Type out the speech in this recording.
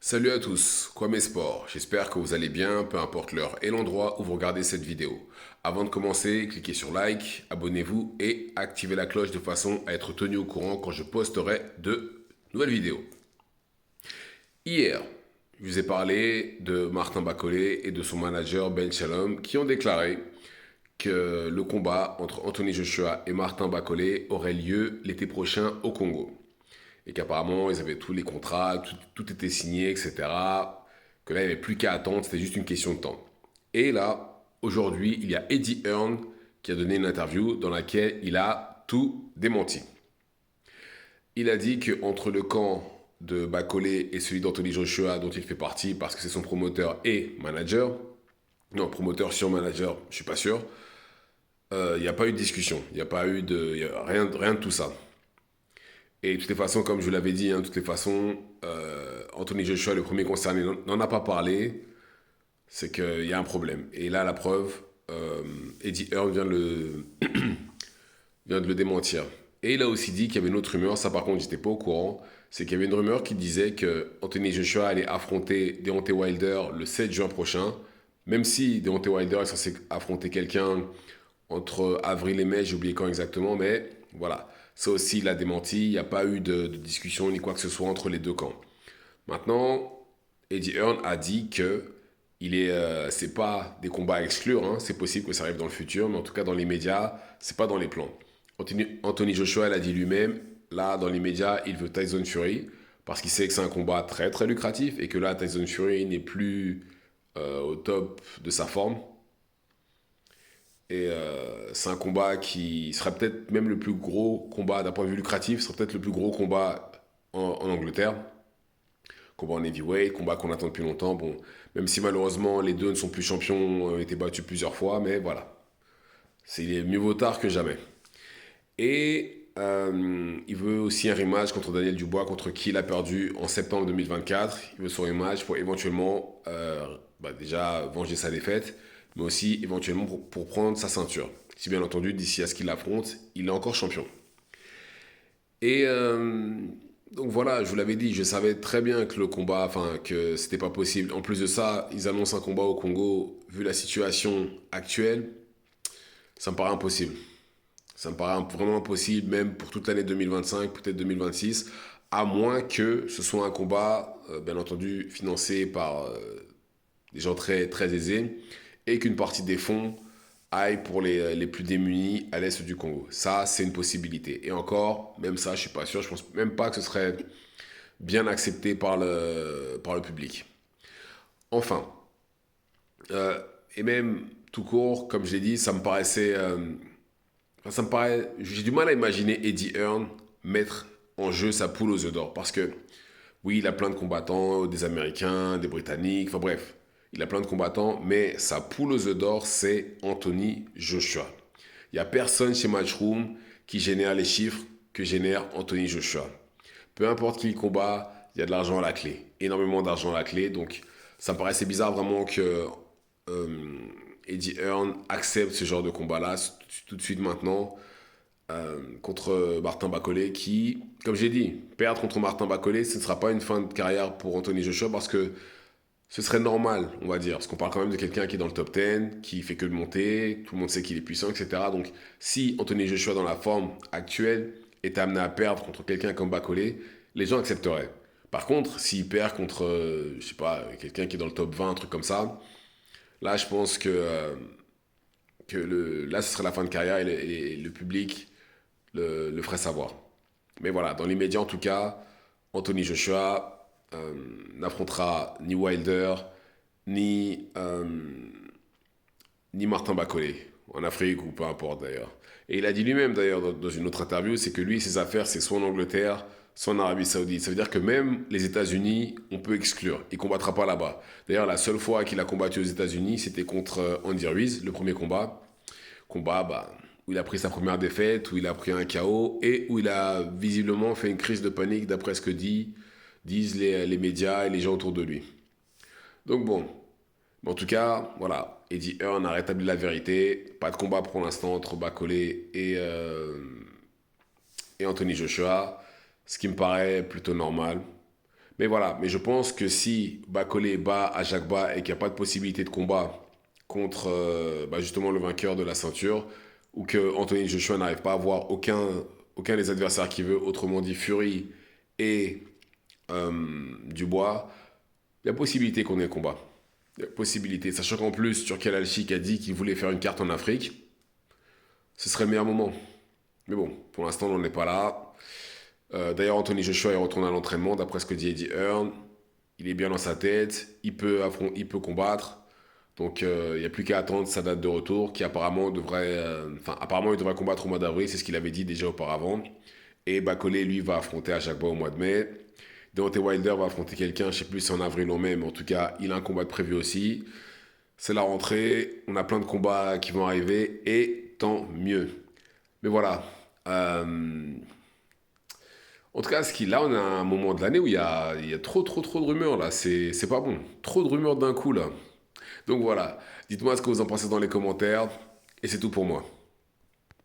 Salut à tous, Kwame Sport. J'espère que vous allez bien, peu importe l'heure et l'endroit où vous regardez cette vidéo. Avant de commencer, cliquez sur like, abonnez-vous et activez la cloche de façon à être tenu au courant quand je posterai de nouvelles vidéos. Hier, je vous ai parlé de Martin Bacolé et de son manager Ben Shalom qui ont déclaré que le combat entre Anthony Joshua et Martin Bacolé aurait lieu l'été prochain au Congo. Et qu'apparemment, ils avaient tous les contrats, tout était signé, etc. Que là, il n'y avait plus qu'à attendre, c'était juste une question de temps. Et là, aujourd'hui, il y a Eddie Hearn qui a donné une interview dans laquelle il a tout démenti. Il a dit qu'entre le camp de Bacolé et celui d'Anthony Joshua, dont il fait partie, parce que c'est son promoteur et manager, non, promoteur sur manager, je suis pas sûr, il n'y a pas eu de discussion, il n'y a pas eu de, y a rien de tout ça. Et de toutes les façons, comme je vous l'avais dit, de toutes les façons, Anthony Joshua, le premier concerné, n'en a pas parlé. C'est qu'il y a un problème. Et là, la preuve, Eddie Hearn vient de le démentir. Et il a aussi dit qu'il y avait une autre rumeur, ça par contre, j'étais pas au courant. C'est qu'il y avait une rumeur qui disait que Anthony Joshua allait affronter Deontay Wilder le 7 juin prochain. Même si Deontay Wilder est censé affronter quelqu'un entre avril et mai, j'ai oublié quand exactement, mais voilà. Ça aussi, il a démenti. Il n'y a pas eu de discussion ni quoi que ce soit entre les deux camps. Maintenant, Eddie Hearn a dit que c'est pas des combats à exclure. Hein. C'est possible que ça arrive dans le futur, mais en tout cas dans les médias, c'est pas dans les plans. Anthony Joshua l'a dit lui-même. Là, dans les médias, il veut Tyson Fury parce qu'il sait que c'est un combat très très lucratif et que là, Tyson Fury n'est plus au top de sa forme. Et c'est un combat qui serait peut-être même le plus gros combat d'un point de vue lucratif, serait peut-être le plus gros combat en Angleterre. Combat en heavyweight, combat qu'on attend depuis longtemps. Bon, même si malheureusement les deux ne sont plus champions, ont été battus plusieurs fois, mais voilà. C'est mieux vaut tard que jamais. Et il veut aussi un rematch contre Daniel Dubois, contre qui il a perdu en septembre 2024. Il veut son rematch pour éventuellement déjà venger sa défaite, mais aussi éventuellement pour prendre sa ceinture. Si bien entendu, d'ici à ce qu'il l'affronte, il est encore champion. Et donc voilà, je vous l'avais dit, je savais très bien que le combat, enfin que c'était pas possible. En plus de ça, ils annoncent un combat au Congo. Vu la situation actuelle, ça me paraît impossible. Ça me paraît vraiment impossible, même pour toute l'année 2025, peut-être 2026, à moins que ce soit un combat, bien entendu, financé par des gens très, très aisés et qu'une partie des fonds aille pour les plus démunis à l'est du Congo. Ça, c'est une possibilité. Et encore, même ça, je suis pas sûr. Je pense même pas que ce serait bien accepté par le public. Enfin, et même tout court, comme je l'ai dit, ça me paraissait ça me paraît. J'ai du mal à imaginer Eddie Hearn mettre en jeu sa poule aux œufs d'or. Parce que, oui, il a plein de combattants, des Américains, des Britanniques, enfin bref, il a plein de combattants, mais sa poule aux œufs d'or, c'est Anthony Joshua. Il n'y a personne chez Matchroom qui génère les chiffres que génère Anthony Joshua. Peu importe qui il combat, il y a de l'argent à la clé. Énormément d'argent à la clé. Donc, ça me paraissait bizarre vraiment que euh, Eddie Hearn accepte ce genre de combat-là tout de suite maintenant contre Martin Bacolé qui, comme j'ai dit, perdre contre Martin Bacolé, ce ne sera pas une fin de carrière pour Anthony Joshua parce que ce serait normal, on va dire, parce qu'on parle quand même de quelqu'un qui est dans le top 10, qui fait que de monter, tout le monde sait qu'il est puissant, etc. Donc si Anthony Joshua dans la forme actuelle est amené à perdre contre quelqu'un comme Bacolé, les gens accepteraient. Par contre, s'il perd contre, je sais pas, quelqu'un qui est dans le top 20, un truc comme ça, là je pense que là ce serait la fin de carrière et le public le ferait savoir. Mais voilà, dans les médias en tout cas, Anthony Joshua n'affrontera ni Wilder, ni, ni Martin Bacolé, en Afrique ou peu importe d'ailleurs. Et il a dit lui-même d'ailleurs dans une autre interview, c'est que lui, ses affaires, c'est soit en Angleterre, soit en Arabie Saoudite. Ça veut dire que même les États-Unis, on peut exclure. Il combattra pas là-bas. D'ailleurs, la seule fois qu'il a combattu aux États-Unis, c'était contre Andy Ruiz, le premier combat. Combat où il a pris sa première défaite, où il a pris un KO et où il a visiblement fait une crise de panique d'après ce que disent les médias et les gens autour de lui. Donc bon, mais en tout cas, voilà, Eddie Hearn a rétabli la vérité. Pas de combat pour l'instant entre Bacolé et Anthony Joshua, ce qui me paraît plutôt normal. Mais voilà, mais je pense que si Bakole bat Ajakba et qu'il n'y a pas de possibilité de combat contre justement le vainqueur de la ceinture, ou que Anthony Joshua n'arrive pas à avoir aucun des adversaires qu'il veut, autrement dit Fury et Dubois, il y a possibilité qu'on ait un combat. Il y a possibilité. Sachant qu'en plus, Turkel Alchik a dit qu'il voulait faire une carte en Afrique, ce serait le meilleur moment. Mais bon, pour l'instant, on n'en est pas là. D'ailleurs, Anthony Joshua est retourné à l'entraînement, d'après ce que dit Eddie Hearn. Il est bien dans sa tête, il peut combattre. Donc, il n'y a plus qu'à attendre sa date de retour, qui apparemment devrait, apparemment, il devrait combattre au mois d'avril, c'est ce qu'il avait dit déjà auparavant. Et Bakole, lui, va affronter Ajagba au mois de mai. Deontay Wilder va affronter quelqu'un, je ne sais plus si c'est en avril ou en mai, mais en tout cas, il a un combat de prévu aussi. C'est la rentrée, on a plein de combats qui vont arriver, et tant mieux. Mais voilà. En tout cas, là, on a un moment de l'année où il y a trop de rumeurs, là. C'est pas bon. Trop de rumeurs d'un coup, là. Donc voilà. Dites-moi ce que vous en pensez dans les commentaires. Et c'est tout pour moi.